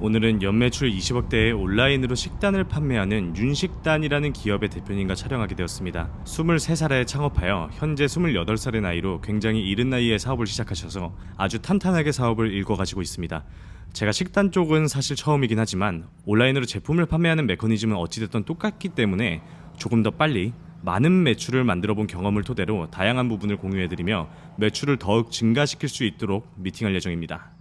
오늘은 연매출 20억대의 온라인으로 식단을 판매하는 윤식단이라는 기업의 대표님과 촬영하게 되었습니다. 23살에 창업하여 현재 28살의 나이로 굉장히 이른 나이에 사업을 시작하셔서 아주 탄탄하게 사업을 일궈가지고 있습니다. 제가 식단 쪽은 사실 처음이긴 하지만 온라인으로 제품을 판매하는 메커니즘은 어찌됐든 똑같기 때문에 조금 더 빨리 많은 매출을 만들어본 경험을 토대로 다양한 부분을 공유해드리며 매출을 더욱 증가시킬 수 있도록 미팅할 예정입니다.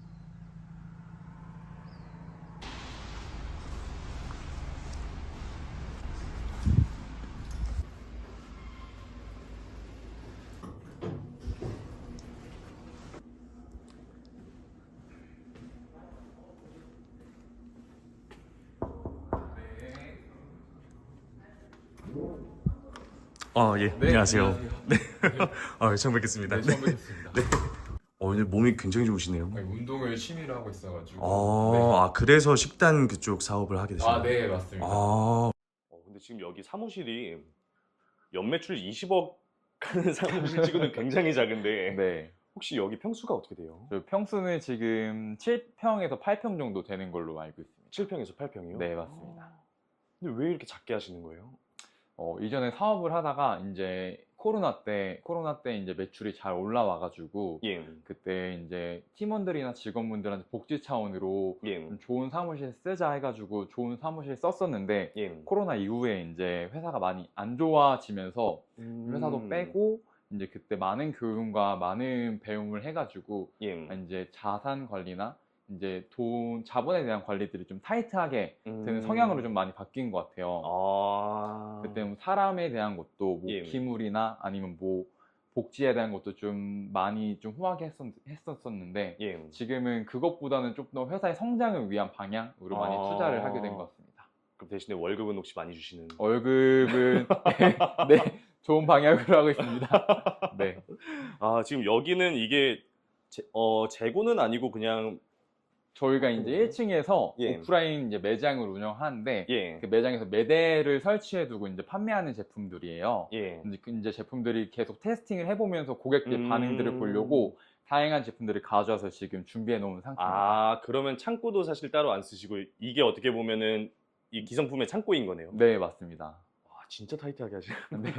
예, 네, 안녕하세요. 안녕하세요. 네, 처음 뵙겠습니다. 네, 처음 뵙겠습니다. 네. 오늘 몸이 굉장히 좋으시네요. 아니, 운동을 취미로 하고 있어가지고. 그래서 식단 그쪽 사업을 하게 되신 거예요? 네, 맞습니다. 근데 지금 여기 사무실이 연매출 20억 하는 사무실 치고는 굉장히 작은데 네. 혹시 여기 평수가 어떻게 돼요? 저 평수는 지금 7평에서 8평 정도 되는 걸로 알고 있습니다. 7평에서 8평이요? 네, 맞습니다. 근데 왜 이렇게 작게 하시는 거예요? 이전에 사업을 하다가 이제 코로나 때 이제 매출이 잘 올라와가지고 예. 그때 이제 팀원들이나 직원분들한테 복지 차원으로 예. 좀 좋은 사무실 쓰자 해가지고 좋은 사무실 썼었는데 예. 코로나 이후에 이제 회사가 많이 안 좋아지면서 회사도 빼고 이제 그때 많은 교육과 많은 배움을 해가지고 예. 이제 자산 관리나 이제 자본에 대한 관리들이 좀 타이트하게 되는 성향으로 좀 많이 바뀐 것 같아요. 그때 뭐 사람에 대한 것도 뭐 예. 기물이나 아니면 뭐 복지에 대한 것도 좀 많이 좀 후하게 했었는데 예. 지금은 그것보다는 좀 더 회사의 성장을 위한 방향으로 많이 투자를 하게 된 것 같습니다. 그럼 대신에 월급은 혹시 많이 주시는? 월급은 네, 좋은 방향으로 하고 있습니다. 네. 지금 여기는 이게 재고는 아니고 그냥 저희가 이제 1층에서 예. 오프라인 이제 매장을 운영하는데 예. 그 매장에서 매대를 설치해 두고 이제 판매하는 제품들이에요. 예. 이제 제품들이 계속 테스팅을 해보면서 고객들 반응들을 보려고 다양한 제품들을 가져와서 지금 준비해 놓은 상태입니다. 그러면 창고도 사실 따로 안 쓰시고 이게 어떻게 보면은 이 기성품의 창고인 거네요. 네, 맞습니다. 진짜 타이트하게 하시네. 네.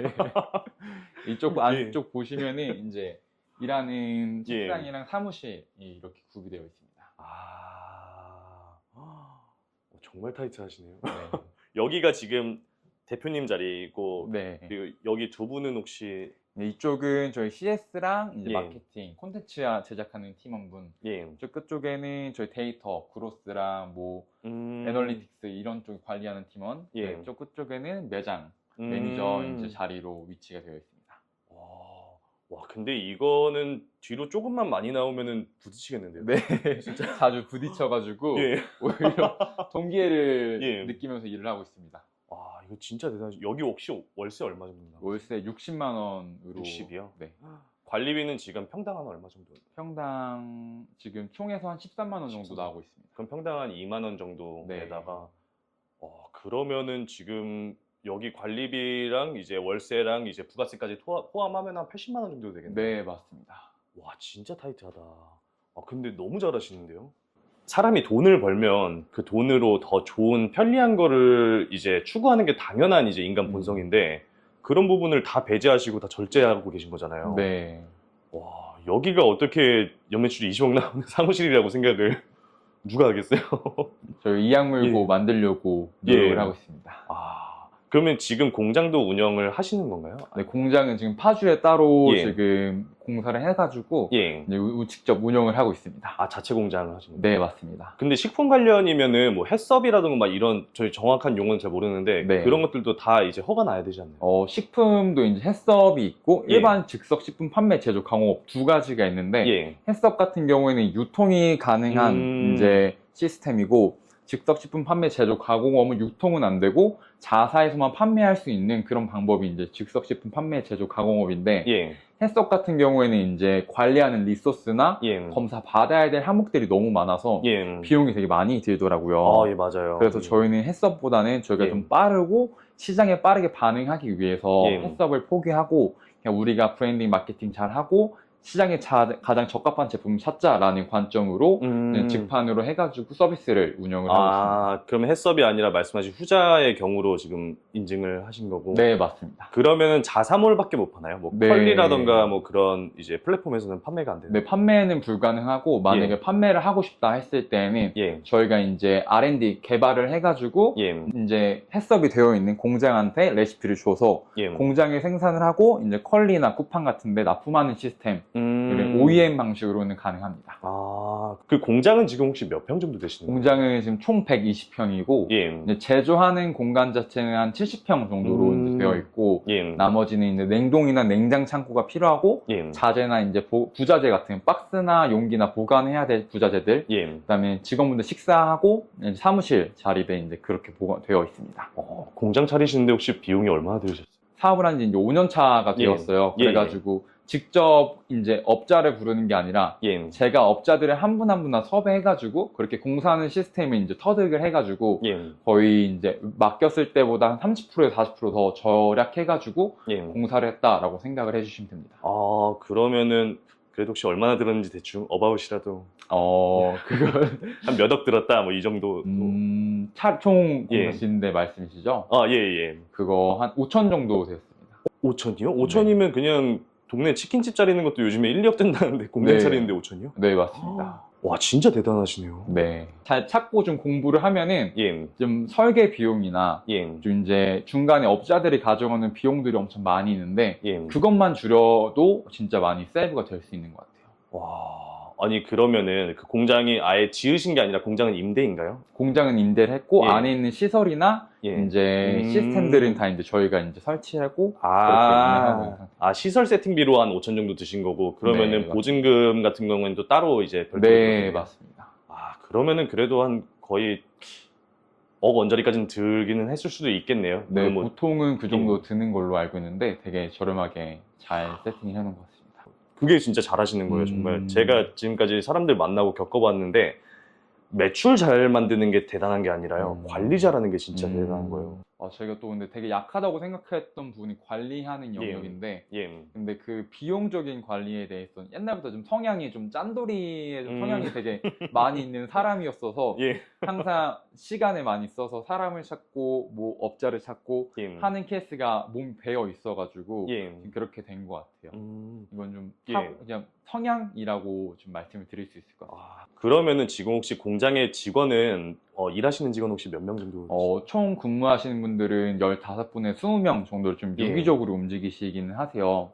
이쪽 안쪽 보시면은 이제 일하는 예. 책상이랑 사무실이 이렇게 구비되어 있습니다. 정말 타이트 하시네요. 네. 여기가 지금 대표님 자리고 네. 그리고 여기 두 분은 혹시 네, 이쪽은 저희 CS랑 이제 예. 마케팅, 콘텐츠 제작하는 팀원분. 예. 끝쪽에는 저희 데이터, 그로스랑 뭐 애널리틱스 이런 쪽 관리하는 팀원. 예. 네, 끝쪽에는 매장, 매니저 이제 자리로 위치가 되어 있습니다. 근데 이거는 뒤로 조금만 많이 나오면은 부딪히겠는데요? 네, 진짜? 자주 부딪혀가지고 예. 오히려 동기회를 예. 느끼면서 일을 하고 있습니다. 이거 진짜 대단하시. 여기 혹시 월세 얼마 정도 나와요? 월세 60만 원으로. 60이요? 네. 관리비는 지금 평당 한 얼마 정도? 평당 지금 총에서 한 13만 원 정도 13만 나오고 있습니다. 그럼 평당 한 2만 원 정도에다가 네. 그러면은 지금 여기 관리비랑 이제 월세랑 이제 부가세까지 포함하면 한 80만 원 정도 되겠네요. 네, 맞습니다. 와, 진짜 타이트하다. 근데 너무 잘하시는데요? 사람이 돈을 벌면 그 돈으로 더 좋은 편리한 거를 이제 추구하는 게 당연한 이제 인간 본성인데 그런 부분을 다 배제하시고 다 절제하고 계신 거잖아요. 네. 와, 여기가 어떻게 연매출이 20억 나오는 사무실이라고 생각을 누가 하겠어요? 저희 이악 물고 예. 노력을 예. 하고 있습니다. 그러면 지금 공장도 운영을 하시는 건가요? 네, 공장은 지금 파주에 따로 예. 지금 공사를 해가지고 예. 이제 직접 운영을 하고 있습니다. 자체 공장을 하시는 거예요? 네, 맞습니다. 근데 식품 관련이면은 뭐 햇섭이라든가 막 이런 저희 정확한 용어는 잘 모르는데 네. 그런 것들도 다 이제 허가 나야 되지 않나요? 식품도 이제 햇섭이 있고 예. 일반 즉석 식품 판매 제조 강호업 두 가지가 있는데 예. 햇섭 같은 경우에는 유통이 가능한 이제 시스템이고 즉석 식품 판매 제조 가공업은 유통은 안 되고 자사에서만 판매할 수 있는 그런 방법이 이제 즉석 식품 판매 제조 가공업인데 예. 햇섭 같은 경우에는 이제 관리하는 리소스나 예. 검사 받아야 될 항목들이 너무 많아서 예. 비용이 되게 많이 들더라고요. 예, 맞아요. 그래서 저희는 햇섭보다는 저희가 예. 좀 빠르고 시장에 빠르게 반응하기 위해서 예. 햇섭을 포기하고 그냥 우리가 브랜딩 마케팅 잘하고 시장에 가장 적합한 제품을 찾자라는 관점으로 직판으로 해가지고 서비스를 운영을 하고 있습니다. 그러면 해썹이 아니라 말씀하신 후자의 경우로 지금 인증을 하신 거고. 네, 맞습니다. 그러면은 자사몰밖에 못 파나요? 뭐 네. 컬리라던가 뭐 그런 이제 플랫폼에서는 판매가 안 되나요? 네, 판매는 불가능하고 만약에 판매를 하고 싶다 했을 때는 예. 저희가 이제 R&D 개발을 해가지고 예. 이제 해썹이 되어 있는 공장한테 레시피를 줘서 예. 공장에 생산을 하고 이제 컬리나 쿠팡 같은데 납품하는 시스템 OEM 방식으로는 가능합니다. 그 공장은 지금 혹시 몇 평 정도 되시는 거예요? 공장은 지금 총 120평이고 예. 제조하는 공간 자체는 한 70평 정도로 이제 되어 있고 예. 나머지는 이제 냉동이나 냉장 창고가 필요하고 예. 자재나 이제 부자재 같은 박스나 용기나 보관해야 될 부자재들 예. 그다음에 직원분들 식사하고 이제 사무실 자립에 이제 그렇게 보관되어 있습니다. 공장 차리시는데 혹시 비용이 얼마나 들으셨어요? 사업을 한 지 이제 5년 차가 되었어요. 예. 그래가지고 직접 이제 업자를 부르는 게 아니라 예. 제가 업자들을 한 분 한 분 다 섭외해가지고 그렇게 공사하는 시스템을 이제 터득을 해가지고 예. 거의 이제 맡겼을 때보다 한 30%에서 40% 더 절약해가지고 예. 공사를 했다라고 생각을 해주시면 됩니다. 그러면은 그래도 혹시 얼마나 들었는지 대충 어바웃이라도 그걸 한 몇 억 들었다 뭐 이 정도. 차총 예. 공사신데 말씀이시죠? 예. 그거 한 5천 정도 되었습니다. 5천이요? 5천이면 그냥 동네 치킨집 차리는 것도 요즘에 1, 2억 된다는데 공장 네. 차리는데 5천이요? 네, 맞습니다. 와, 진짜 대단하시네요. 네. 잘 찾고 좀 공부를 하면은 예. 좀 설계 비용이나 예. 좀 이제 중간에 업자들이 가져가는 비용들이 엄청 많이 있는데 예. 그것만 줄여도 진짜 많이 세이브가 될 수 있는 것 같아요. 와. 아니 그러면은 그 공장이 아예 지으신 게 아니라 공장은 임대인가요? 공장은 임대를 했고 예. 안에 있는 시설이나 예. 이제 시스템들은 다 이제 저희가 이제 설치하고 그렇게 운영하고 있는 상태. 시설 세팅비로 한 5천 정도 드신 거고 그러면은 네, 보증금 같은 경우에는 또 따로 이제 별도로 네, 들어가겠네요. 맞습니다. 그러면은 그래도 한 거의 억 원짜리까지는 들기는 했을 수도 있겠네요. 네, 뭐 보통은 그 정도 드는 걸로 알고 있는데 되게 저렴하게 잘 세팅을 해놓은 것 같습니다. 그게 진짜 잘하시는 거예요, 정말. 제가 지금까지 사람들 만나고 겪어봤는데 매출 잘 만드는 게 대단한 게 아니라요. 관리 잘하는 게 진짜 대단한 거예요. 저희가 또 근데 되게 약하다고 생각했던 부분이 관리하는 영역인데 예. 근데 그 비용적인 관리에 대해서는 옛날부터 좀 성향이 좀 짠돌이의 좀 성향이 되게 많이 있는 사람이었어서 예. 항상 시간을 많이 써서 사람을 찾고 뭐 업자를 찾고 예. 하는 케이스가 몸 배어 있어가지고 예. 그렇게 된 것 같아요. 이건 좀 예. 그냥 성향이라고 좀 말씀을 드릴 수 있을 것 같아요. 그러면은 지금 혹시 공장의 직원은 일하시는 직원 혹시 몇 명 정도? 총 근무하시는 분들은 15분에 20명 정도를 좀 예. 유기적으로 움직이시기는 하세요.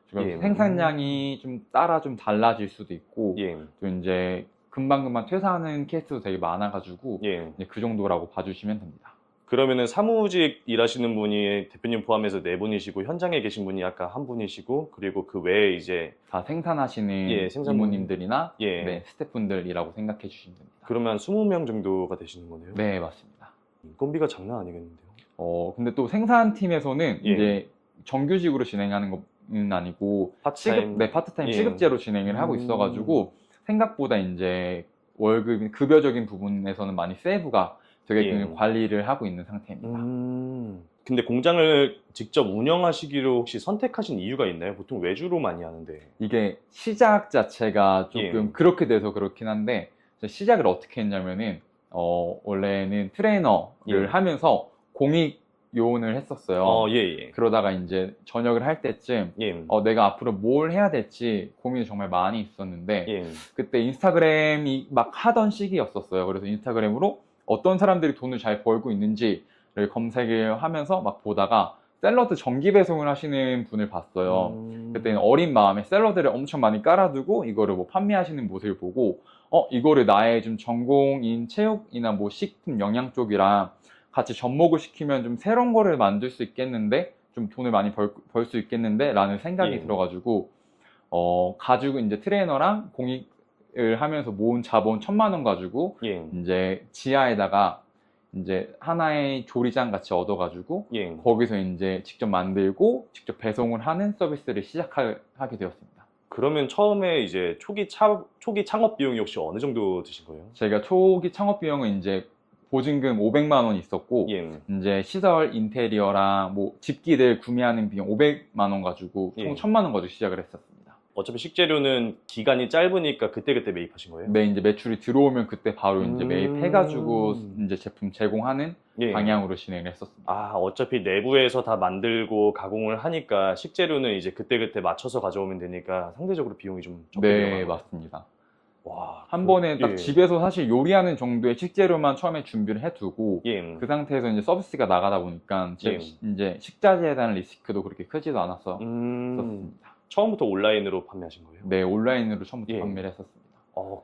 지금 예. 생산량이 좀 따라 좀 달라질 수도 있고 예. 또 이제 금방금방 퇴사하는 케이스도 되게 많아가지고 예. 이제 그 정도라고 봐주시면 됩니다. 그러면은 사무직 일하시는 분이 대표님 포함해서 4분이시고 현장에 계신 분이 아까 한 분이시고 그리고 그 외에 이제 다 생산하시는 예, 생산분- 이모님들이나 예. 네, 스태프분들이라고 생각해 주시면 됩니다. 그러면 20명 정도가 되시는 거네요. 네, 맞습니다. 인건비가 장난 아니겠는데요. 근데 또 생산팀에서는 예. 이제 정규직으로 진행하는 것은 아니고 파트타임. 파트타임 예. 시급제로 진행을 하고 있어가지고 생각보다 이제 월급, 급여적인 부분에서는 많이 세이브가 되게 예. 관리를 하고 있는 상태입니다. 근데 공장을 직접 운영하시기로 혹시 선택하신 이유가 있나요? 보통 외주로 많이 하는데. 이게 시작 자체가 조금 예. 그렇게 돼서 그렇긴 한데 시작을 어떻게 했냐면은 원래는 트레이너를 예. 하면서 공익 요원을 했었어요. 예. 그러다가 이제 전역을 할 때쯤 예. 내가 앞으로 뭘 해야 될지 고민이 정말 많이 있었는데 예. 그때 인스타그램이 막 하던 시기였었어요. 그래서 인스타그램으로 어떤 사람들이 돈을 잘 벌고 있는지를 검색을 하면서 막 보다가 샐러드 정기 배송을 하시는 분을 봤어요. 그때는 어린 마음에 샐러드를 엄청 많이 깔아두고 이거를 뭐 판매하시는 모습을 보고 이거를 나의 좀 전공인 체육이나 뭐 식품 영양 쪽이랑 같이 접목을 시키면 좀 새로운 거를 만들 수 있겠는데 좀 돈을 많이 벌 수 있겠는데 라는 생각이 예. 들어가지고 가지고 이제 트레이너랑 공익을 하면서 모은 자본 1,000만 원 가지고 예. 이제 지하에다가 이제 하나의 조리장 같이 얻어가지고 예. 거기서 이제 직접 만들고 직접 배송을 하는 서비스를 시작하게 되었습니다. 그러면 처음에 이제 초기 창업 비용이 혹시 어느 정도 드신 거예요? 제가 초기 창업 비용은 이제 보증금 500만 원 있었고 예. 이제 시설 인테리어랑 뭐 집기들 구매하는 비용 500만 원 가지고 총 예. 1,000만 원 가지고 시작을 했었습니다. 어차피 식재료는 기간이 짧으니까 그때그때 매입하신 거예요? 네, 이제 매출이 들어오면 그때 바로 이제 매입해가지고 이제 제품 제공하는 예. 방향으로 진행을 했었습니다. 아, 어차피 내부에서 다 만들고 가공을 하니까 식재료는 이제 그때그때 맞춰서 가져오면 되니까 상대적으로 비용이 좀 적게 네, 들어가요. 맞습니다. 와, 한 번에 딱 예. 집에서 사실 요리하는 정도의 식재료만 처음에 준비를 해두고 예. 그 상태에서 이제 서비스가 나가다 보니까 예. 이제 식자재에 대한 리스크도 그렇게 크지도 않아서 썼습니다. 처음부터 온라인으로 판매하신 거예요? 네, 온라인으로 처음부터 예. 판매를 했었습니다.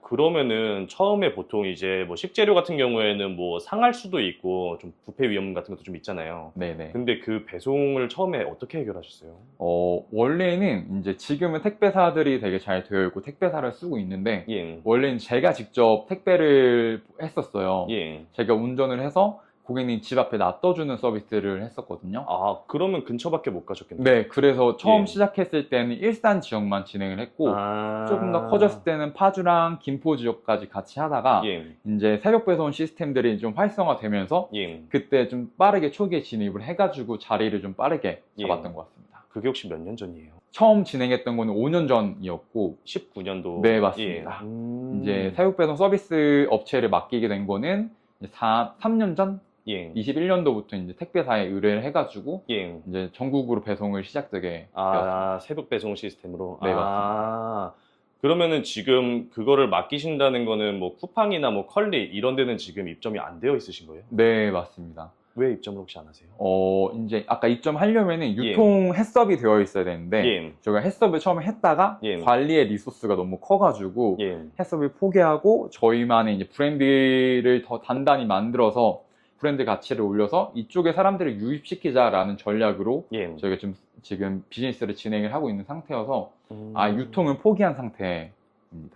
그러면은 처음에 보통 이제 뭐 식재료 같은 경우에는 뭐 상할 수도 있고 좀 부패 위험 같은 것도 좀 있잖아요. 네네. 근데 그 배송을 처음에 어떻게 해결하셨어요? 원래는 이제 지금은 택배사들이 되게 잘 되어 있고 택배사를 쓰고 있는데 예. 원래는 제가 직접 택배를 했었어요. 예. 제가 운전을 해서 고객님 집 앞에 놔둬주는 서비스를 했었거든요. 아, 그러면 근처밖에 못 가셨겠네요. 네, 그래서 처음 예. 시작했을 때는 일산 지역만 진행을 했고 아. 조금 더 커졌을 때는 파주랑 김포 지역까지 같이 하다가 예. 이제 새벽 배송 시스템들이 좀 활성화되면서 예. 그때 좀 빠르게 초기에 진입을 해가지고 자리를 좀 빠르게 잡았던 예. 것 같습니다. 그게 혹시 몇 년 전이에요? 처음 진행했던 거는 5년 전이었고 19년도. 네, 맞습니다. 예. 이제 새벽 배송 서비스 업체를 맡기게 된 거는 3년 전? 예. 21년도부터 이제 택배사에 의뢰를 해가지고 예. 이제 전국으로 배송을 시작되게 되었습니다. 아, 새벽 배송 시스템으로. 네, 아, 그러면은 지금 그거를 맡기신다는 거는 뭐 쿠팡이나 뭐 컬리 이런 데는 지금 입점이 안 되어 있으신 거예요? 네, 맞습니다. 왜 입점을 혹시 안 하세요? 이제 아까 입점하려면은 유통 해썹이 되어 있어야 되는데 예. 저희가 해썹을 처음에 했다가 예. 관리의 리소스가 너무 커가지고 예. 해썹을 포기하고 저희만의 이제 브랜드를 더 단단히 만들어서 브랜드 가치를 올려서 이쪽에 사람들을 유입시키자라는 전략으로 예. 저희가 지금 비즈니스를 진행을 하고 있는 상태여서 음. 유통은 포기한 상태입니다.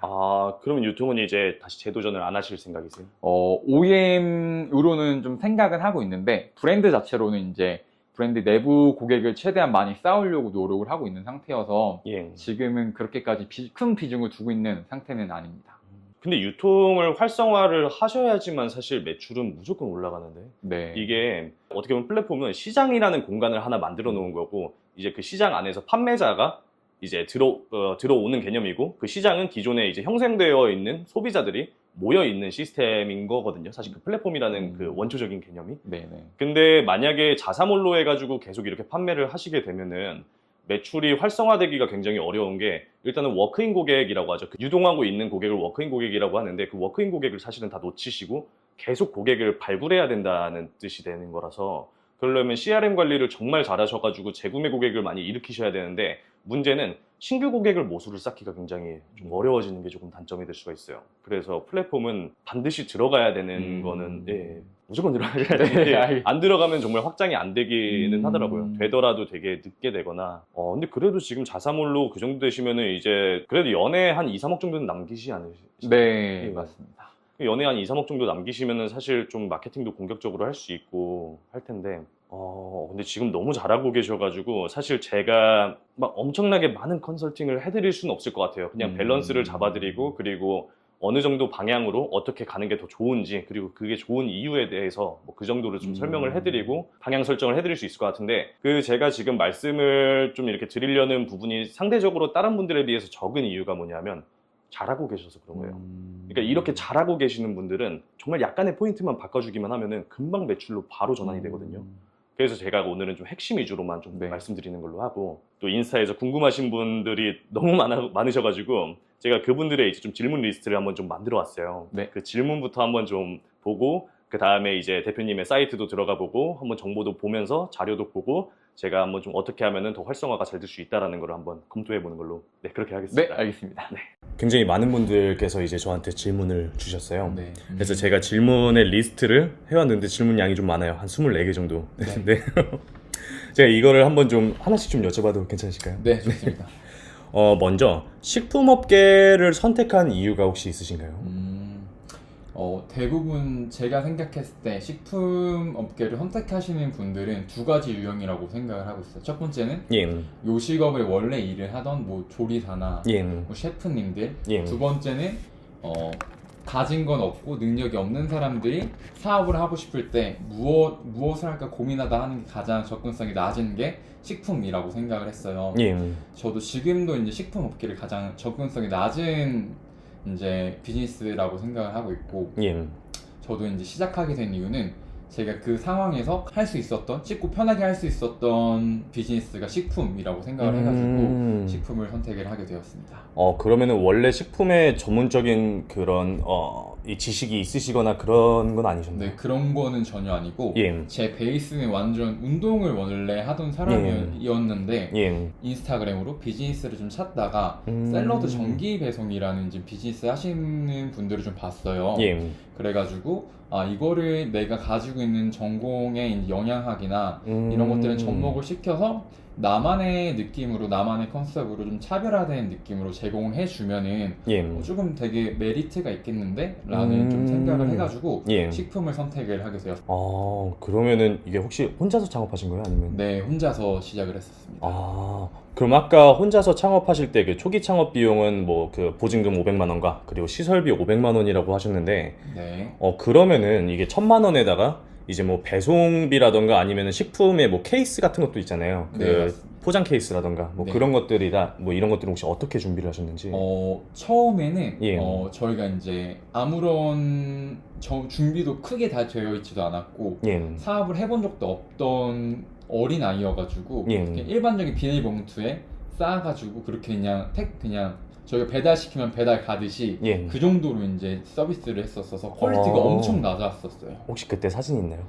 아, 그러면 유통은 이제 다시 재도전을 안 하실 생각이세요? OEM으로는 좀 생각은 하고 있는데 브랜드 자체로는 이제 브랜드 내부 고객을 최대한 많이 쌓으려고 노력을 하고 있는 상태여서 예. 지금은 그렇게까지 큰 비중을 두고 있는 상태는 아닙니다. 근데 유통을 활성화를 하셔야지만 사실 매출은 무조건 올라가는데 네. 이게 어떻게 보면 플랫폼은 시장이라는 공간을 하나 만들어 놓은 거고 이제 그 시장 안에서 판매자가 이제 들어오는 개념이고 그 시장은 기존에 이제 형성되어 있는 소비자들이 모여 있는 시스템인 거거든요. 사실 그 플랫폼이라는 그 원초적인 개념이. 네네. 근데 만약에 자사몰로 해가지고 계속 이렇게 판매를 하시게 되면은 매출이 활성화되기가 굉장히 어려운 게 일단은 워크인 고객이라고 하죠. 유동하고 있는 고객을 워크인 고객이라고 하는데 그 워크인 고객을 사실은 다 놓치시고 계속 고객을 발굴해야 된다는 뜻이 되는 거라서 그러려면 CRM 관리를 정말 잘하셔가지고 재구매 고객을 많이 일으키셔야 되는데 문제는 신규 고객을 모수를 쌓기가 굉장히 좀 어려워지는 게 조금 단점이 될 수가 있어요. 그래서 플랫폼은 반드시 들어가야 되는 거는 무조건 들어가야 돼요. 안 들어가면 정말 확장이 안 되기는 하더라고요. 되더라도 되게 늦게 되거나. 근데 그래도 지금 자사몰로 그 정도 되시면은 이제 그래도 연애 한 2, 3억 정도는 남기시 않으시죠? 네, 예. 맞습니다. 연애 한 2, 3억 정도 남기시면은 사실 좀 마케팅도 공격적으로 할 수 있고 할 텐데 근데 지금 너무 잘하고 계셔가지고 사실 제가 막 엄청나게 많은 컨설팅을 해드릴 수는 없을 것 같아요. 그냥 밸런스를 잡아드리고 그리고 어느 정도 방향으로 어떻게 가는 게 더 좋은지 그리고 그게 좋은 이유에 대해서 뭐 그 정도로 좀 설명을 해드리고 방향 설정을 해드릴 수 있을 것 같은데 그 제가 지금 말씀을 좀 이렇게 드리려는 부분이 상대적으로 다른 분들에 비해서 적은 이유가 뭐냐면 잘하고 계셔서 그런 거예요. 그러니까 이렇게 잘하고 계시는 분들은 정말 약간의 포인트만 바꿔주기만 하면은 금방 매출로 바로 전환이 되거든요. 그래서 제가 오늘은 좀 핵심 위주로만 좀 말씀드리는 걸로 하고 또 인스타에서 궁금하신 분들이 너무 많으셔가지고 제가 그분들의 이제 좀 질문 리스트를 한번 좀 만들어 왔어요. 네. 그 질문부터 한번 좀 보고 그 다음에 이제 대표님의 사이트도 들어가 보고 한번 정보도 보면서 자료도 보고 제가 한번 좀 어떻게 하면은 더 활성화가 잘 될 수 있다라는 걸 한번 검토해 보는 걸로 그렇게 하겠습니다. 네, 알겠습니다. 굉장히 많은 분들께서 이제 저한테 질문을 주셨어요. 네. 그래서 제가 질문의 리스트를 해왔는데 질문 양이 좀 많아요. 한 24개 정도. 네. 제가 이거를 한번 좀 하나씩 좀 여쭤봐도 괜찮으실까요? 네, 좋습니다. 먼저 식품업계를 선택한 이유가 혹시 있으신가요? 대부분 제가 생각했을 때 식품 업계를 선택하시는 분들은 두 가지 유형이라고 생각을 하고 있어요. 첫 번째는 예. 요식업에 원래 일을 하던 뭐 조리사나 예. 뭐 셰프님들. 예. 두 번째는 가진 건 없고 능력이 없는 사람들이 사업을 하고 싶을 때 무엇을 할까 고민하다 하는 게 가장 접근성이 낮은 게 식품이라고 생각을 했어요. 예. 저도 지금도 이제 식품 업계를 가장 접근성이 낮은 이제 비즈니스라고 생각을 하고 있고, 예. 저도 이제 시작하게 된 이유는 제가 그 상황에서 할 수 있었던, 쉽고 편하게 할 수 있었던 비즈니스가 식품이라고 생각을 해가지고 식품을 선택을 하게 되었습니다. 그러면은 원래 식품에 전문적인 그런 이 지식이 있으시거나 그런 건 아니셨나요? 네, 그런 거는 전혀 아니고 예. 제 베이스는 완전 운동을 원래 하던 사람이었는데 예. 인스타그램으로 비즈니스를 좀 찾다가 샐러드 정기 배송이라는 이제 비즈니스 하시는 분들을 좀 봤어요. 예. 그래가지고 이거를 내가 가지고 있는 전공의 이제 영양학이나 이런 것들을 접목을 시켜서 나만의 느낌으로, 나만의 컨셉으로 좀 차별화된 느낌으로 제공을 해주면은 예. 조금 되게 메리트가 있겠는데? 라는 좀 생각을 해가지고 예. 식품을 선택을 하게 되었어요. 그러면은 이게 혹시 혼자서 창업하신 거예요? 아니면? 네, 혼자서 시작을 했었습니다. 그럼 아까 혼자서 창업하실 때 그 초기 창업 비용은 뭐 그 보증금 500만 원과 그리고 시설비 500만 원이라고 하셨는데, 네. 그러면은 이게 1000만 원에다가 이제 뭐 배송비라던가 아니면은 식품의 뭐 케이스 같은 것도 있잖아요. 그 네, 맞습니다. 포장 케이스라던가 뭐 네. 그런 것들이다, 뭐 이런 것들은 혹시 어떻게 준비를 하셨는지? 처음에는 예. 저희가 이제 아무런 준비도 크게 다 되어 있지도 않았고 예. 사업을 해본 적도 없던 어린 아이여가지고 예. 그냥 일반적인 비닐봉투에 싸가지고 그렇게 그냥 저희가 배달시키면 배달 가듯이 예. 그 정도로 이제 서비스를 했었어서 퀄리티가 엄청 낮았었어요. 혹시 그때 사진 있나요?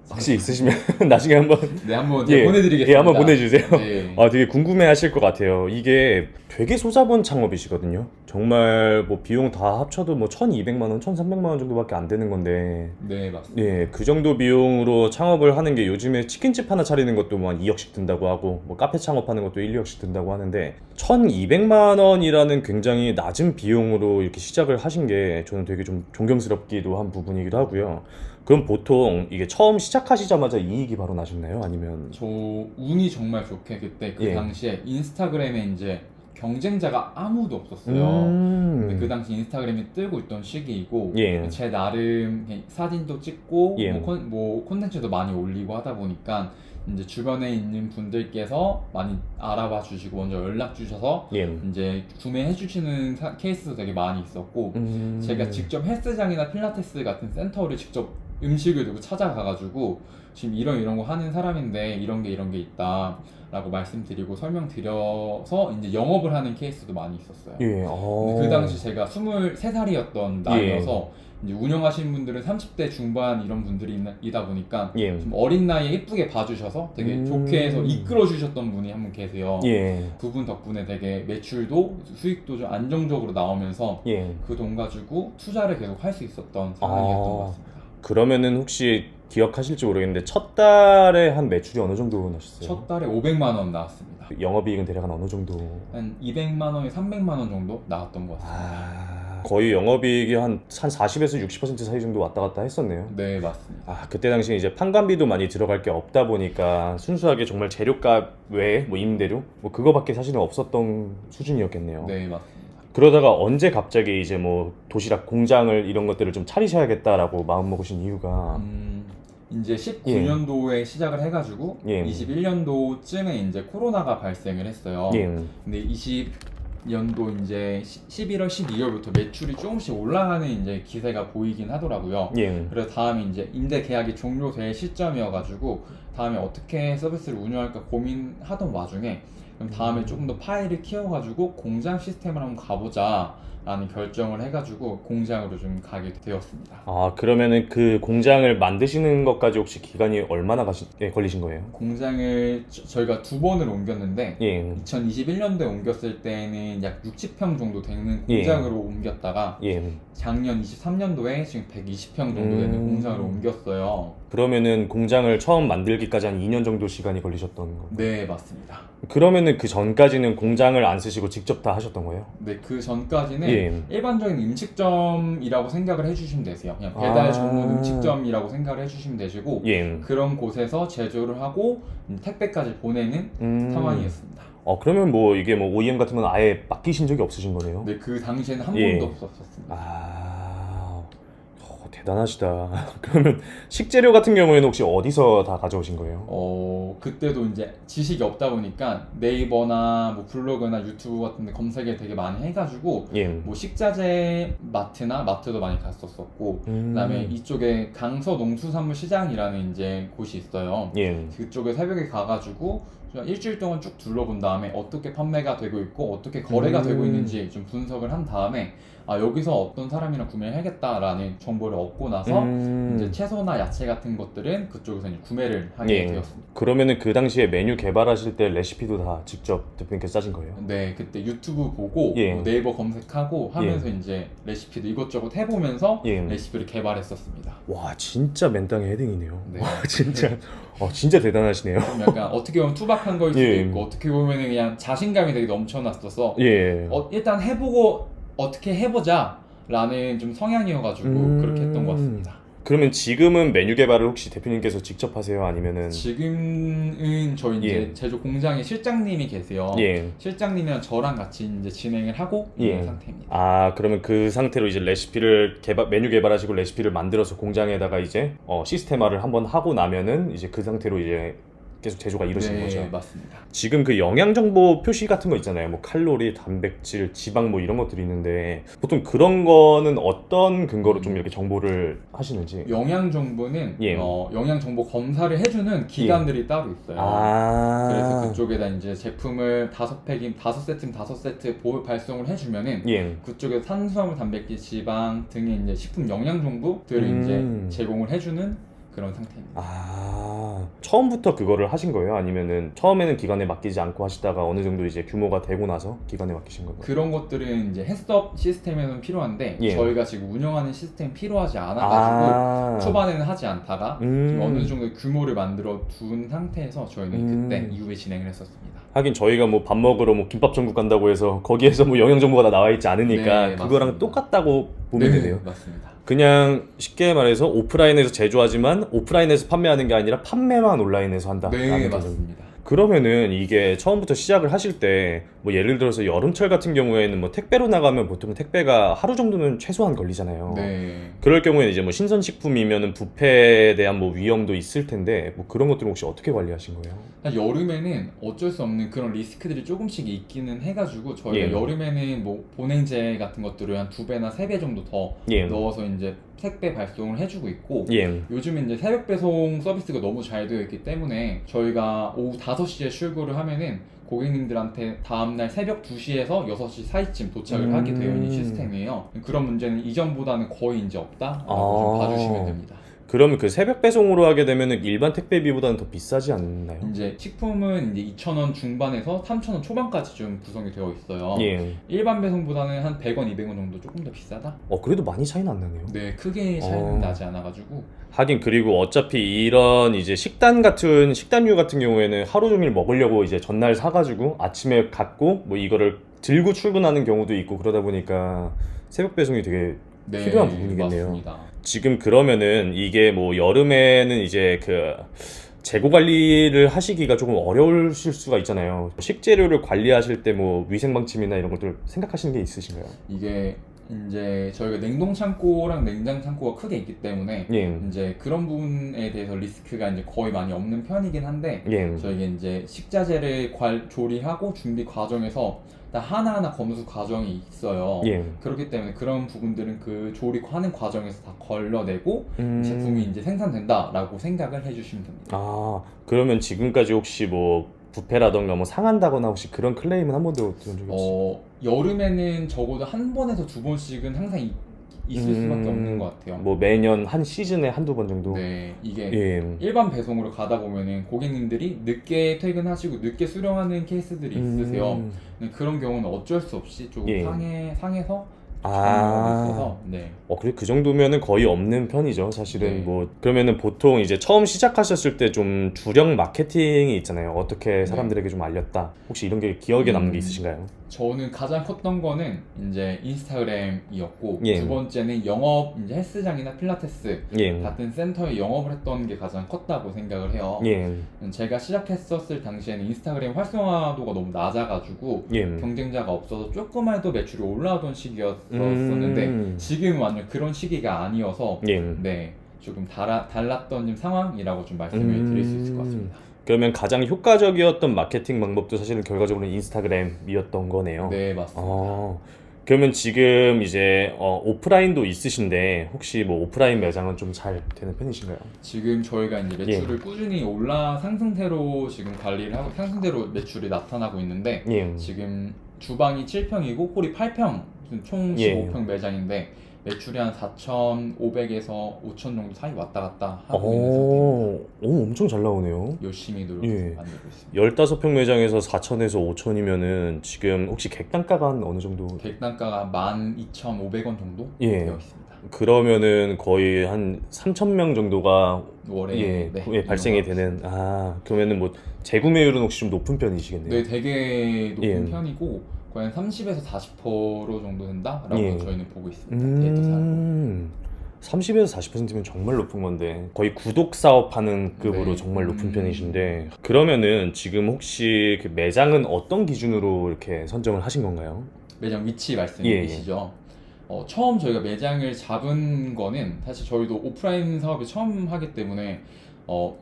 혹시 진짜. 있으시면 나중에 한번 네, 한번 예, 보내드리겠습니다. 예, 한번 보내주세요. 네. 되게 궁금해하실 것 같아요. 이게 되게 소자본 창업이시거든요. 정말 뭐 비용 다 합쳐도 뭐 1,200만 원, 1,300만 원 정도밖에 안 되는 건데, 네, 맞습니다. 예, 그 정도 비용으로 창업을 하는 게 요즘에 치킨집 하나 차리는 것도 뭐 한 2억씩 든다고 하고, 뭐 카페 창업하는 것도 1, 2억씩 든다고 하는데 1,200만 원이라는 굉장히 낮은 비용으로 이렇게 시작을 하신 게 저는 되게 좀 존경스럽기도 한 부분이기도 하고요. 그럼 보통 이게 처음 시작하시자마자 이익이 바로 나셨나요? 아니면? 저 운이 정말 좋게 그때 그 예. 당시에 인스타그램에 이제 경쟁자가 아무도 없었어요. 근데 그 당시 인스타그램이 뜨고 있던 시기이고 예. 제 나름 그냥 사진도 찍고 예. 뭐 콘텐츠도 많이 올리고 하다 보니까 이제 주변에 있는 분들께서 많이 알아봐 주시고 먼저 연락 주셔서 예. 이제 구매해 주시는 케이스도 되게 많이 있었고 제가 직접 헬스장이나 필라테스 같은 센터를 직접 음식을 두고 찾아가가지고 지금 이런 거 하는 사람인데 이런 게 있다 라고 말씀드리고 설명드려서 이제 영업을 하는 케이스도 많이 있었어요. 예. 근데 그 당시 제가 23살이었던 나이여서 이제 운영하시는 분들은 30대 중반 이런 분들이다 보니까 예. 좀 어린 나이에 예쁘게 봐주셔서 되게 좋게 해서 이끌어 주셨던 분이 한 분 계세요. 예. 그분 덕분에 되게 매출도 수익도 좀 안정적으로 나오면서 예. 그 돈 가지고 투자를 계속 할 수 있었던 상황이었던 것 같습니다. 그러면은 혹시 기억하실지 모르겠는데 첫 달에 한 매출이 어느 정도 나셨어요? 첫 달에 500만 원 나왔습니다. 영업이익은 대략 한 어느 정도? 한 200만 원에 300만 원 정도 나왔던 것 같습니다. 거의 영업이익이 한 40에서 60% 사이 정도 왔다 갔다 했었네요. 네, 맞습니다. 그때 당시 이제 판관비도 많이 들어갈 게 없다 보니까 순수하게 정말 재료값 외에 뭐 임대료 뭐 그거밖에 사실은 없었던 수준이었겠네요. 네, 맞습니다. 그러다가 언제 갑자기 이제 뭐 도시락 공장을 이런 것들을 좀 차리셔야겠다라고 마음 먹으신 이유가? 이제 19년도에 시작을 해가지고 21년도쯤에 이제 코로나가 발생을 했어요. 근데 20년도 이제 11월, 12월부터 매출이 조금씩 올라가는 이제 기세가 보이긴 하더라고요. 그래서 다음에 이제 임대 계약이 종료될 시점이어가지고 다음에 어떻게 서비스를 운영할까 고민하던 와중에 그럼 다음에 조금 더 파일을 키워가지고 공장 시스템을 한번 가보자 라는 결정을 해가지고 공장으로 좀 가게 되었습니다. 그러면은 그 공장을 만드시는 것까지 혹시 기간이 얼마나 걸리신 거예요? 공장을 저희가 2번을 옮겼는데 예. 2021년도에 옮겼을 때는 약 60평 정도 되는 공장으로 옮겼다가 작년 23년도에 지금 120평 정도 되는 공장으로 옮겼어요. 그러면은 공장을 처음 만들기까지 한 2년 정도 시간이 걸리셨던 건가요? 네, 맞습니다. 그러면은 그 전까지는 공장을 안 쓰시고 직접 다 하셨던 거예요? 네, 그 전까지는 일반적인 음식점이라고 생각을 해주시면 되세요. 그냥 배달 전문 음식점이라고 생각을 해주시면 되시고 그런 곳에서 제조를 하고 택배까지 보내는 상황이었습니다. 그러면 뭐 이게 뭐 OEM 같은 건 아예 맡기신 적이 없으신 거네요? 네, 그 당시에는 한 번도 없었습니다. 대단하시다. 그러면 식재료 같은 경우에는 혹시 어디서 다 가져오신 거예요? 그때도 이제 지식이 없다 보니까 네이버나 뭐 블로그나 유튜브 같은 데 검색을 되게 많이 해가지고 예. 뭐 식자재 마트도 많이 갔었었고 그다음에 이쪽에 강서농수산물시장이라는 이제 곳이 있어요. 예. 그쪽에 새벽에 가가지고 그냥 일주일 동안 쭉 둘러본 다음에 어떻게 판매가 되고 있고 어떻게 거래가 되고 있는지 좀 분석을 한 다음에 여기서 어떤 사람이랑 구매를 해야겠다라는 정보를 얻고 나서 이제 채소나 야채 같은 것들은 그쪽에서 이제 구매를 하게 예. 되었습니다. 그러면은 그 당시에 메뉴 개발하실 때 레시피도 다 직접 대표님께서 짜신 거예요? 네, 그때 유튜브 보고 예. 뭐 네이버 검색하고 하면서 이제 레시피도 이것저것 해보면서 예. 레시피를 개발했었습니다. 와, 진짜 맨땅에 헤딩이네요. 네. 와, 진짜. 진짜 대단하시네요. 좀 약간 어떻게 보면 투박한 거일 수도 예. 있고 어떻게 보면 그냥 자신감이 되게 넘쳐났어서 예. 일단 해보고 어떻게 해보자 라는 좀 성향이어가지고 그렇게 했던 것 같습니다. 그러면 지금은 메뉴 개발을 혹시 대표님께서 직접 하세요? 아니면은? 지금은 저희 이제 예. 제조 공장에 실장님이 계세요. 예. 실장님이랑 저랑 같이 이제 진행을 하고 예. 있는 상태입니다. 그러면 그 상태로 이제 메뉴 개발하시고 레시피를 만들어서 공장에다가 이제 시스템화를 한번 하고 나면은 이제 그 상태로 이제 계속 제조가 이루어지는 네, 거죠. 맞습니다. 지금 그 영양 정보 표시 같은 거 있잖아요. 뭐 칼로리, 단백질, 지방 뭐 이런 것들이 있는데 보통 그런 거는 어떤 근거로 좀 이렇게 정보를 하시는지? 영양 정보는 예. 영양 정보 검사를 해주는 기관들이 따로 있어요. 그래서 그쪽에다 이제 제품을 5세트면 5세트 발송을 해주면은 예. 그쪽에 탄수화물, 단백질, 지방 등의 이제 식품 영양 정보들을 이제 제공을 해주는 그런 상태입니다. 처음부터 그거를 하신 거예요? 아니면은 처음에는 기관에 맡기지 않고 하시다가 어느 정도 이제 규모가 되고 나서 기관에 맡기신 건가요? 그런 것들은 이제 햇섭 시스템에서는 필요한데 예. 저희가 지금 운영하는 시스템이 필요하지 않아가지고 초반에는 하지 않다가 지금 어느 정도 규모를 만들어 둔 상태에서 저희는 그때 이후에 진행을 했었습니다. 하긴 저희가 뭐 밥 먹으러 뭐 김밥 전국 간다고 해서 거기에서 뭐 영양 정보가 다 나와 있지 않으니까 네, 그거랑 맞습니다. 똑같다고 보면 되네요. 맞습니다. 그냥 쉽게 말해서 오프라인에서 제조하지만 오프라인에서 판매하는 게 아니라 판매만 온라인에서 한다. 네, 맞습니다. 그러면은 이게 처음부터 시작을 하실 때 뭐 예를 들어서 여름철 같은 경우에는 뭐 택배로 나가면 보통 택배가 하루 정도는 최소한 걸리잖아요. 네. 그럴 경우에는 이제 뭐 신선식품이면은 부패에 대한 뭐 위험도 있을 텐데 뭐 그런 것들은 혹시 어떻게 관리하신 거예요? 여름에는 어쩔 수 없는 그런 리스크들이 조금씩 있기는 해가지고 저희가 예. 여름에는 뭐 보냉제 같은 것들을 한 2배나 3배 정도 더 예. 넣어서 이제 택배 발송을 해주고 있고 예. 요즘은 이제 새벽 배송 서비스가 너무 잘 되어 있기 때문에 저희가 오후 5시에 출고를 하면은 고객님들한테 다음날 새벽 2시에서 6시 사이쯤 도착을 하게 되어 있는 시스템이에요. 그런 문제는 이전보다는 거의 이제 없다라고 좀 봐주시면 됩니다. 그러면 그 새벽 배송으로 하게 되면은 일반 택배비보다는 더 비싸지 않나요? 이제 식품은 이제 2,000원 중반에서 3,000원 초반까지 좀 구성이 되어 있어요. 예. 일반 배송보다는 한 100원, 200원 정도 조금 더 비싸다? 그래도 많이 차이는 안 나네요. 네, 크게 차이는 나지 않아가지고. 하긴 그리고 어차피 이런 이제 식단류 같은 경우에는 하루 종일 먹으려고 이제 전날 사가지고 아침에 갖고 뭐 이거를 들고 출근하는 경우도 있고 그러다 보니까 새벽 배송이 되게 필요한 부분이겠네요. 맞습니다. 지금 그러면은 이게 뭐 여름에는 이제 그 재고 관리를 하시기가 조금 어려우실 수가 있잖아요. 식재료를 관리하실 때 뭐 위생방침이나 이런 것들 생각하시는 게 있으신가요? 이게 이제 저희가 냉동 창고랑 냉장 창고가 크게 있기 때문에 예. 이제 그런 부분에 대해서 리스크가 이제 거의 많이 없는 편이긴 한데 예. 저희가 이제 식자재를 조리하고 준비 과정에서 다 하나하나 검수 과정이 있어요. 예. 그렇기 때문에 그런 부분들은 그 조리하는 과정에서 다 걸러내고 제품이 이제 생산된다라고 생각을 해주시면 됩니다. 그러면 지금까지 혹시 뭐 부패라던가 뭐 상한다거나 혹시 그런 클레임은 한 번도 들은 적이 없어요? 여름에는 적어도 한 번에서 2번씩은 항상 있을 수밖에 없는 것 같아요. 뭐 매년 한 시즌에 한두 번 정도? 네, 이게 예. 일반 배송으로 가다 보면은 고객님들이 늦게 퇴근하시고 늦게 수령하는 케이스들이 있으세요. 근데 그런 경우는 어쩔 수 없이 조금 예. 상해서 전화가 있어서 네. 그래 그 정도면은 거의 없는 편이죠, 사실은. 네. 뭐 그러면은 보통 이제 처음 시작하셨을 때 좀 주력 마케팅이 있잖아요. 어떻게 사람들에게 좀 알렸다. 혹시 이런 게 기억에 남는 게 있으신가요? 저는 가장 컸던 거는 이제 인스타그램이었고 예. 두 번째는 영업 이제 헬스장이나 필라테스 예. 같은 센터에 영업을 했던 게 가장 컸다고 생각을 해요. 예. 제가 시작했었을 당시에는 인스타그램 활성화도가 너무 낮아가지고 예. 경쟁자가 없어서 조금만 해도 매출이 올라오던 시기였을 있었었는데 지금 완전 그런 시기가 아니어서 예. 네, 조금 달랐던 좀 상황이라고 좀 말씀을 드릴 수 있을 것 같습니다. 그러면 가장 효과적이었던 마케팅 방법도 사실은 결과적으로 인스타그램이었던 거네요. 네, 맞습니다. 그러면 지금 이제 오프라인도 있으신데 혹시 뭐 오프라인 매장은 좀 잘 되는 편이신가요? 지금 저희가 이제 매출을 꾸준히 상승세로 지금 관리를 하고 상승세로 매출이 나타나고 있는데 예. 지금 주방이 7평이고 홀이 8평, 총 예. 15평 매장인데 매출이 한 4,500에서 5,000 정도 사이 왔다 갔다 하고 있는 상태입니다. 오, 엄청 잘 나오네요. 열심히 노력해서 예. 만들고 있습니다. 15평 매장에서 4천에서 5천이면은 지금 혹시 객단가가 한 어느 정도? 객단가가 12,500원 정도 예. 되어 있습니다. 그러면은 거의 한 3,000명 정도가 월에 네, 발생이 이용하고 되는. 그러면은 뭐 재구매율은 혹시 좀 높은 편이시겠네요. 네, 되게 높은 예. 편이고 거의 한 30에서 40% 정도 된다라고 예. 저희는 보고 있습니다. 데이터상으로. 30에서 40%면 정말 높은 건데 거의 구독 사업하는 급으로 네. 정말 높은 편이신데 그러면은 지금 혹시 그 매장은 어떤 기준으로 이렇게 선정을 하신 건가요? 매장 위치 예, 말씀이시죠? 처음 저희가 매장을 잡은 거는 사실 저희도 오프라인 사업을 처음 하기 때문에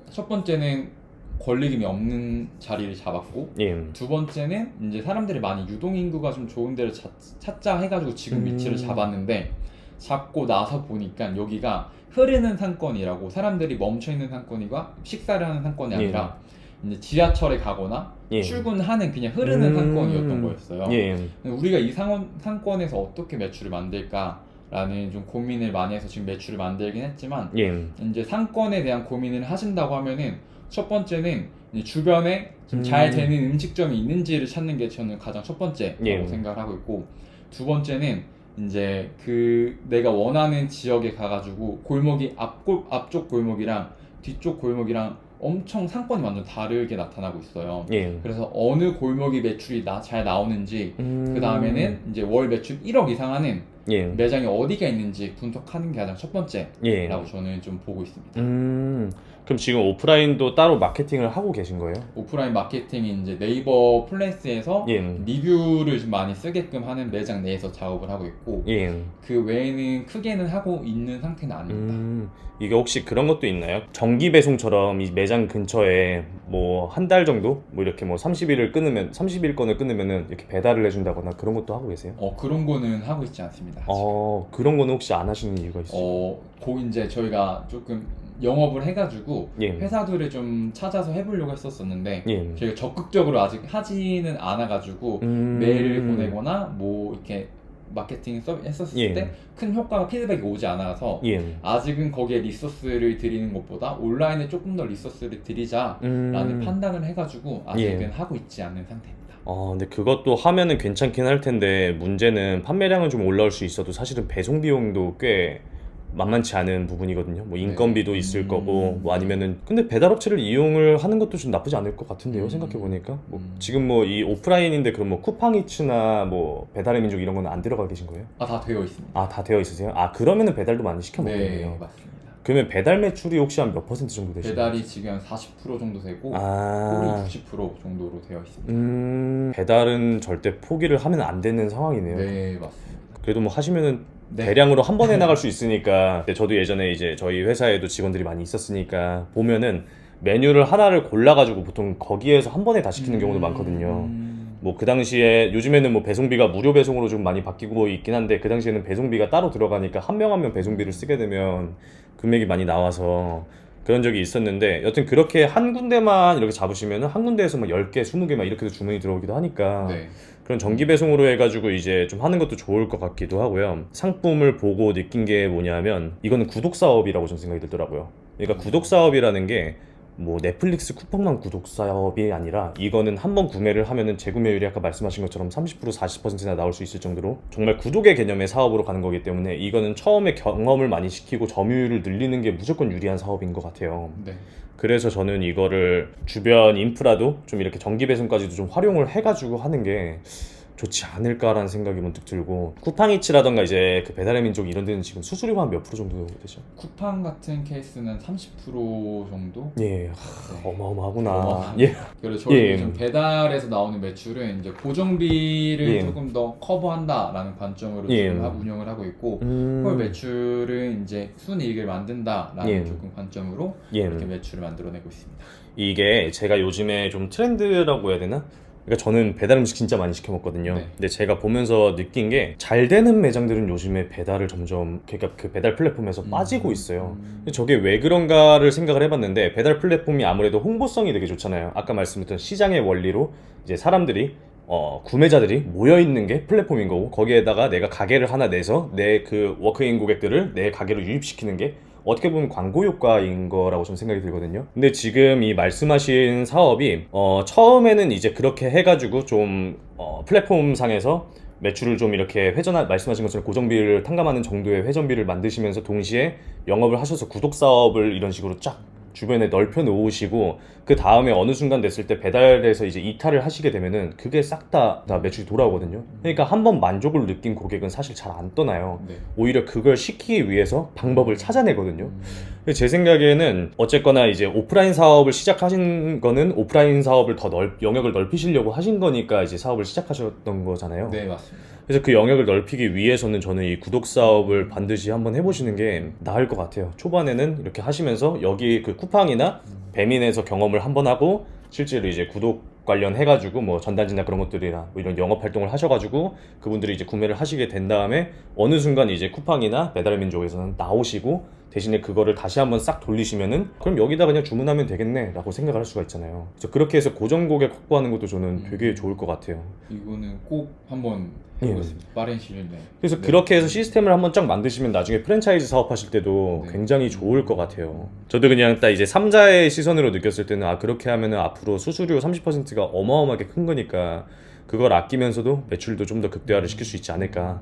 첫 번째는 권리금이 없는 자리를 잡았고 예. 두 번째는 이제 사람들이 많이 유동인구가 좀 좋은 데를 찾자 해가지고 지금 위치를 잡았는데 잡고 나서 보니까 여기가 흐르는 상권이라고 사람들이 멈춰있는 상권이가 식사를 하는 상권이 아니라 이제 지하철에 가거나 예. 출근하는 그냥 흐르는 상권이었던 거였어요. 예. 우리가 이 상권에서 어떻게 매출을 만들까라는 좀 고민을 많이 해서 지금 매출을 만들긴 했지만 예. 이제 상권에 대한 고민을 하신다고 하면은 첫 번째는 이제 주변에 좀 잘 되는 음식점이 있는지를 찾는 게 저는 가장 첫 번째라고 예. 생각을 하고 있고 두 번째는 이제 그 내가 원하는 지역에 가가지고 골목이 앞쪽 골목이랑 뒤쪽 골목이랑 엄청 상권이 완전 다르게 나타나고 있어요. 예. 그래서 어느 골목이 매출이 잘 나오는지 그 다음에는 이제 월 매출 1억 이상 하는 예. 매장이 어디가 있는지 분석하는 게 가장 첫 번째라고 예. 저는 좀 보고 있습니다. 그럼 지금 오프라인도 따로 마케팅을 하고 계신 거예요? 오프라인 마케팅이 이제 네이버 플레이스에서 예. 리뷰를 좀 많이 쓰게끔 하는 매장 내에서 작업을 하고 있고 예. 그 외에는 크게는 하고 있는 상태는 아닙니다. 이게 혹시 그런 것도 있나요? 정기 배송처럼 이 매장 근처에 뭐 한 달 정도 뭐 이렇게 뭐 30일건을 끊으면은 이렇게 배달을 해준다거나 그런 것도 하고 계세요? 그런 거는 하고 있지 않습니다. 아직. 그런 거는 혹시 안 하시는 이유가 있으세요? 이제 저희가 조금 영업을 해가지고 예. 회사들을 좀 찾아서 해보려고 했었었는데 예. 저희가 적극적으로 아직 하지는 않아가지고 메일을 보내거나 뭐 이렇게 마케팅 했었을 예. 때 큰 효과가 피드백이 오지 않아서 예. 아직은 거기에 리소스를 드리는 것보다 온라인에 조금 더 리소스를 드리자라는 판단을 해가지고 아직은 예. 하고 있지 않는 상태입니다. 근데 그것도 하면은 괜찮긴 할 텐데 문제는 판매량은 좀 올라올 수 있어도 사실은 배송 비용도 꽤 만만치 않은 부분이거든요. 뭐 인건비도 있을 거고 뭐 아니면은 근데 배달업체를 이용을 하는 것도 좀 나쁘지 않을 것 같은데요. 생각해 보니까 뭐 지금 뭐 이 오프라인인데 그럼 뭐 쿠팡이츠나 뭐 배달의 민족 이런 거는 안 들어가 계신 거예요? 다 되어 있습니다. 다 되어 있으세요? 그러면은 배달도 많이 시켜 먹겠네요. 네, 맞습니다. 그러면 배달 매출이 혹시 한 몇 퍼센트 정도 되시나요? 배달이 지금 한 40% 정도 되고 홀이 90% 정도로 되어 있습니다. 배달은 절대 포기를 하면 안 되는 상황이네요. 네, 맞습니다. 그래도 뭐 하시면은 네. 대량으로 한 번에 나갈 수 있으니까 저도 예전에 이제 저희 회사에도 직원들이 많이 있었으니까 보면은 메뉴를 하나를 골라가지고 보통 거기에서 한 번에 다 시키는 경우도 많거든요. 뭐 그 당시에 요즘에는 뭐 배송비가 무료 배송으로 좀 많이 바뀌고 있긴 한데 그 당시에는 배송비가 따로 들어가니까 한 명 한 명 배송비를 쓰게 되면 금액이 많이 나와서 그런 적이 있었는데 여튼 그렇게 한 군데만 이렇게 잡으시면은 한 군데에서 막 10개, 20개 막 이렇게도 주문이 들어오기도 하니까 네. 그런 정기 배송으로 해가지고 이제 좀 하는 것도 좋을 것 같기도 하고요. 상품을 보고 느낀 게 뭐냐면 이거는 구독 사업이라고 좀 생각이 들더라고요. 그러니까 구독 사업이라는 게 뭐 넷플릭스 쿠팡만 구독 사업이 아니라 이거는 한번 구매를 하면은 재구매율이 아까 말씀하신 것처럼 30% 40%나 나올 수 있을 정도로 정말 구독의 개념의 사업으로 가는 거기 때문에 이거는 처음에 경험을 많이 시키고 점유율을 늘리는 게 무조건 유리한 사업인 것 같아요. 네. 그래서 저는 이거를 주변 인프라도 좀 이렇게 정기 배송까지도 좀 활용을 해가지고 하는 게 좋지 않을까라는 생각이 문득 들고, 쿠팡이츠라던가 이제 그 배달의 민족 이런 데는 지금 수수료가 한 몇 프로 정도 되죠? 쿠팡 같은 케이스는 30% 정도? 예, 네. 어마어마하구나. 어마어마하죠. 예, 그래서 저희 예. 요즘 배달에서 나오는 매출은 이제 고정비를 예. 조금 더 커버한다라는 관점으로 예. 지금 운영을 하고 있고, 홀 매출은 이제 순이익을 만든다라는 예. 조금 관점으로 예. 이렇게 매출을 만들어내고 있습니다. 이게 제가 요즘에 좀 트렌드라고 해야 되나? 그러니까 저는 배달 음식 진짜 많이 시켜 먹거든요. 네. 근데 제가 보면서 느낀 게 잘 되는 매장들은 요즘에 배달을 점점, 그러니까 그 배달 플랫폼에서 빠지고 있어요. 저게 왜 그런가를 생각을 해봤는데, 배달 플랫폼이 아무래도 홍보성이 되게 좋잖아요. 아까 말씀드렸던 시장의 원리로 이제 사람들이 구매자들이 모여 있는 게 플랫폼인 거고, 거기에다가 내가 가게를 하나 내서 내 그 워크인 고객들을 내 가게로 유입시키는 게 어떻게 보면 광고 효과인 거라고 좀 생각이 들거든요. 근데 지금 이 말씀하신 사업이 처음에는 이제 그렇게 해가지고 좀 플랫폼 상에서 매출을 좀 이렇게 말씀하신 것처럼 고정비를 탕감하는 정도의 회전비를 만드시면서 동시에 영업을 하셔서 구독 사업을 이런 식으로 쫙 주변에 넓혀 놓으시고, 그 다음에 어느 순간 됐을 때 배달에서 이제 이탈을 하시게 되면은 그게 싹 다 매출이 돌아오거든요. 그러니까 한번 만족을 느낀 고객은 사실 잘 안 떠나요. 네. 오히려 그걸 시키기 위해서 방법을 찾아내거든요. 제 생각에는 어쨌거나 이제 오프라인 사업을 시작하신 거는 오프라인 사업을 더 영역을 넓히시려고 하신 거니까 이제 사업을 시작하셨던 거잖아요. 네, 맞습니다. 그래서 그 영역을 넓히기 위해서는 저는 이 구독 사업을 반드시 한번 해보시는 게 나을 것 같아요. 초반에는 이렇게 하시면서 여기 그 쿠팡이나 배민에서 경험을 한번 하고, 실제로 이제 구독 관련해가지고 뭐 전단지나 그런 것들이나 뭐 이런 영업 활동을 하셔가지고 그분들이 이제 구매를 하시게 된 다음에 어느 순간 이제 쿠팡이나 배달의 민족에서는 나오시고, 대신에 그거를 다시 한번 싹 돌리시면은 그럼 여기다 그냥 주문하면 되겠네 라고 생각을 할 수가 있잖아요. 그래서 그렇게 해서 고정 고객 확보하는 것도 저는 되게 좋을 것 같아요. 이거는 꼭 한번 해보겠습니다. 빠른 시일 내에. 그래서 네. 그렇게 해서 시스템을 한번 쫙 만드시면 나중에 프랜차이즈 사업하실 때도 네. 굉장히 좋을 것 같아요. 저도 그냥 딱 이제 3자의 시선으로 느꼈을 때는 그렇게 하면은 앞으로 수수료 30%가 어마어마하게 큰 거니까 그걸 아끼면서도 매출도 좀 더 극대화를 시킬 수 있지 않을까,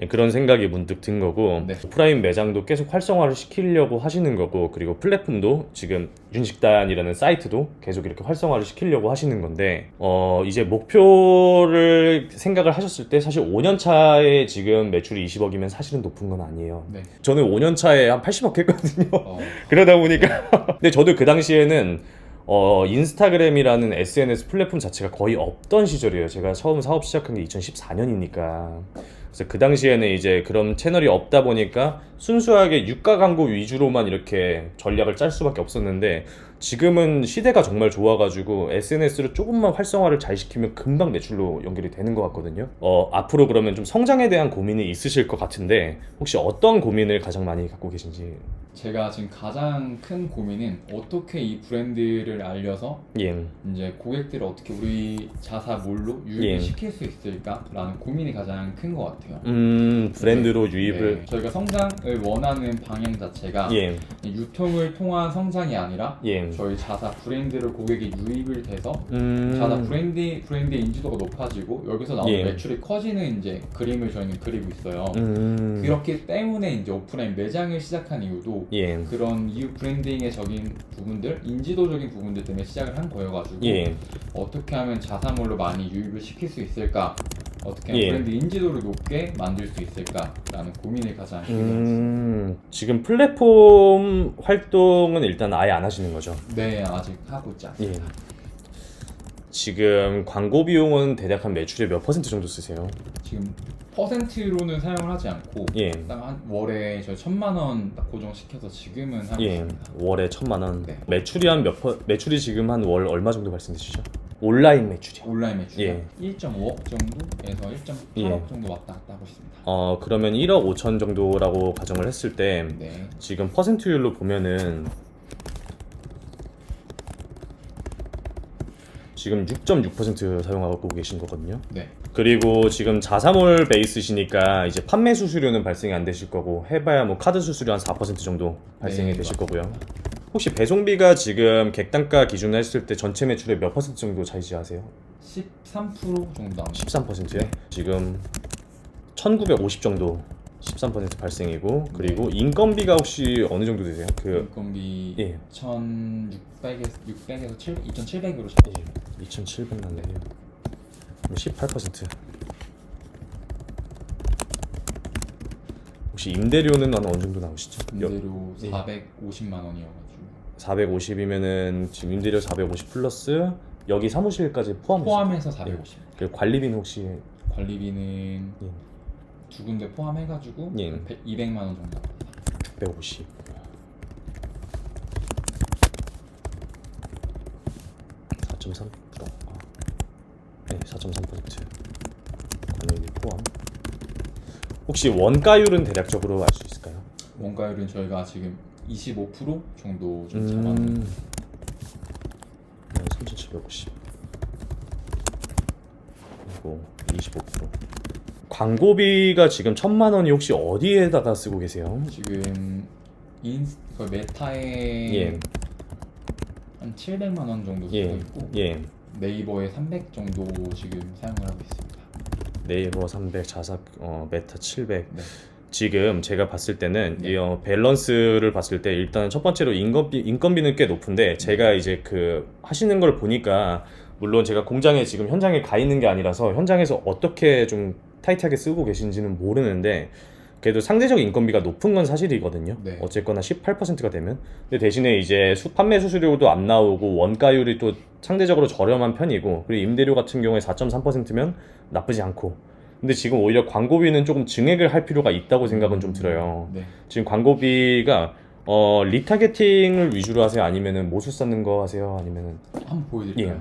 그런 생각이 문득 든 거고, 네. 오프라인 매장도 계속 활성화를 시키려고 하시는 거고, 그리고 플랫폼도 지금 윤식단이라는 사이트도 계속 이렇게 활성화를 시키려고 하시는 건데, 이제 목표를 생각을 하셨을 때 사실 5년 차에 지금 매출이 20억이면 사실은 높은 건 아니에요. 네. 저는 5년 차에 한 80억 했거든요. 그러다 보니까 근데 저도 그 당시에는 인스타그램이라는 SNS 플랫폼 자체가 거의 없던 시절이에요. 제가 처음 사업 시작한 게 2014년이니까. 그래서 그 당시에는 이제 그런 채널이 없다 보니까 순수하게 유가 광고 위주로만 이렇게 전략을 짤 수밖에 없었는데, 지금은 시대가 정말 좋아가지고 SNS를 조금만 활성화를 잘 시키면 금방 매출로 연결이 되는 것 같거든요. 앞으로 그러면 좀 성장에 대한 고민이 있으실 것 같은데, 혹시 어떤 고민을 가장 많이 갖고 계신지? 제가 지금 가장 큰 고민은 어떻게 이 브랜드를 알려서 예. 이제 고객들을 어떻게 우리 자사몰로 유입을 시킬 수 있을까라는 고민이 가장 큰 것 같아요. 브랜드로 유입을. 네, 저희가 성장을 원하는 방향 자체가 예. 유통을 통한 성장이 아니라 예. 저희 자사 브랜드를 고객이 유입을 돼서 음. 자사 브랜드의 인지도가 높아지고 여기서 나오는 예. 매출이 커지는 이제 그림을 저희는 그리고 있어요. 음. 그렇기 때문에 이제 오프라인 매장을 시작한 이유도 예. 그런 이유 브랜딩의 적인 부분들, 인지도적인 부분들 때문에 시작을 한 거여가지고 예. 어떻게 하면 자사몰로 많이 유입을 시킬 수 있을까, 어떻게 하면 예. 브랜드 인지도를 높게 만들 수 있을까라는 고민을 가장 하게 되었습니다. 지금 플랫폼 활동은 일단 아예 안 하시는 거죠? 네, 아직 하고 있지 않습니다. 예. 지금 광고 비용은 대략 한 매출의 몇 퍼센트 정도 쓰세요? 지금 퍼센트로는 사용을 하지 않고 예. 딱 한 월에 저희 1,000만 원 딱 고정시켜서 지금은 하고 예. 있습니다. 월에 1,000만 원. 네. 매출이 한 매출이 지금 한 월 얼마 정도 발생되시죠? 온라인 매출이요. 온라인 매출이 예. 1.5억 정도에서 1.8억 예. 정도 왔다 갔다 하고 있습니다. 그러면 1억 5천 정도라고 가정을 했을 때 네. 지금 퍼센트율로 보면은 지금 6.6% 사용하고 계신 거거든요. 네. 그리고 지금 자사몰 베이스시니까 이제 판매 수수료는 발생이 안 되실 거고, 해봐야 뭐 카드 수수료 한 4% 정도 발생이 네, 되실 맞습니다. 거고요. 혹시 배송비가 지금 객단가 기준으로 했을 때 전체 매출의 몇 퍼센트 정도 차지하세요? 13% 정도 나옵니다. 13%요? 지금 1950 정도 13% 발생이고, 그리고 인건비가 혹시 어느 정도 되세요? 그 인건비 예. 1,600에서 2,700으로 잡으시면 2,700 났네요. 18%. 혹시 임대료는 어느 정도 나오시죠? 임대료 예. 450만 원이어가지고 450이면은 지금 임대료 450 플러스 여기 사무실까지 포함해서 포함해서 450. 그 관리비는 혹시 관리비는 예. 두 군데 포함해가지고 예. 200만 원 정도. 150 4.3%. 네, 4.3% 관리비 포함. 혹시 원가율은 대략적으로 알 수 있을까요? 원가율은 저희가 지금 25% 정도 좀 잡았는. 3,750 그리고 25%. 광고비가 지금 1,000만 원이 혹시 어디에다가 쓰고 계세요? 지금 그 메타에 예. 한 700만 원 정도 쓰고 예. 있고 예. 네이버에 300 정도 지금 사용을 하고 있습니다. 네이버 300, 자사 메타 700. 네. 지금 제가 봤을 때는 네. 이 밸런스를 봤을 때 일단 첫 번째로 인건비는 꽤 높은데 제가 이제 그 하시는 걸 보니까 물론 제가 공장에 지금 현장에 가 있는 게 아니라서 현장에서 어떻게 좀 타이트하게 쓰고 계신지는 모르는데 그래도 상대적 인건비가 높은 건 사실이거든요. 네. 어쨌거나 18%가 되면. 근데 대신에 이제 판매 수수료도 안 나오고 원가율이 또 상대적으로 저렴한 편이고 그리고 임대료 같은 경우에 4.3%면 나쁘지 않고. 근데 지금 오히려 광고비는 조금 증액을 할 필요가 있다고 생각은 좀 들어요. 네. 지금 광고비가 리타게팅을 위주로 하세요? 아니면은 모수 쌓는 거 하세요? 아니면은 한번 보여드릴까요? 예.